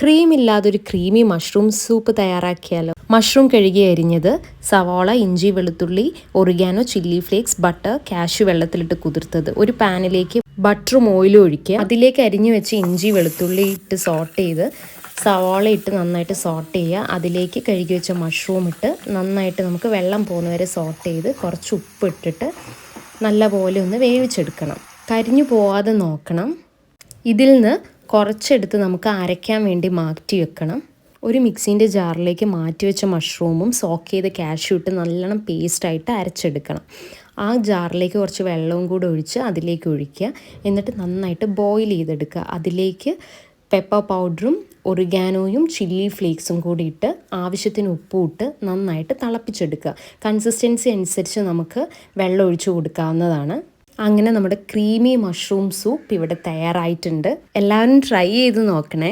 Cream ഇല്ലാതൊരു creamy mushroom soup തയ്യാറാക്കിയാലോ. Mushroom കഴുകി അരിഞ്ഞത്, സവാള, ഇഞ്ചി, വെളുത്തുള്ളി, oregano, chilli flakes, butter, cashew വെള്ളത്തിലിട്ട് കുതിർത്തത്. ഒരു പാനിലേക്ക് ബട്ടറും ഓയിലും ഒഴിക്കുക. അതിലേക്ക് അരിഞ്ഞു വെച്ച് ഇഞ്ചി വെളുത്തുള്ളി ഇട്ട് സോട്ട് ചെയ്ത്, സവാള ഇട്ട് നന്നായിട്ട് സോട്ട് ചെയ്യുക. അതിലേക്ക് കഴുകി വെച്ച മഷ്റൂം ഇട്ട് നന്നായിട്ട് നമുക്ക് വെള്ളം പോകുന്നവരെ സോട്ട് ചെയ്ത് കുറച്ച് ഉപ്പ് ഇട്ടിട്ട് നല്ലപോലെ ഒന്ന് വേവിച്ചെടുക്കണം. കരിഞ്ഞു പോവാതെ നോക്കണം. ഇതിൽ നിന്ന് കുറച്ചെടുത്ത് നമുക്ക് അരയ്ക്കാൻ വേണ്ടി മാറ്റി വെക്കണം. ഒരു മിക്സീൻ്റെ ജാറിലേക്ക് മാറ്റി വെച്ച മഷ്റൂമും സോക്ക് ചെയ്ത കാഷ്യൂ ഇട്ട് നല്ലോണം പേസ്റ്റായിട്ട് അരച്ചെടുക്കണം. ആ ജാറിലേക്ക് കുറച്ച് വെള്ളവും കൂടെ ഒഴിച്ച് അതിലേക്ക് ഒഴിക്കുക. എന്നിട്ട് നന്നായിട്ട് ബോയിൽ ചെയ്തെടുക്കുക. അതിലേക്ക് പെപ്പർ പൗഡറും ഒറിഗാനോയും ചില്ലി ഫ്ലേക്സും കൂടി ഇട്ട് ആവശ്യത്തിന് ഉപ്പും ഇട്ട് നന്നായിട്ട് തിളപ്പിച്ചെടുക്കുക. കൺസിസ്റ്റൻസി അനുസരിച്ച് നമുക്ക് വെള്ളം ഒഴിച്ച് കൊടുക്കാവുന്നതാണ്. അങ്ങനെ നമ്മുടെ ക്രീമി മഷ്റൂം സൂപ്പ് ഇവിടെ തയ്യാറായിട്ടുണ്ട്. എല്ലാവരും ട്രൈ ചെയ്ത് നോക്കണേ.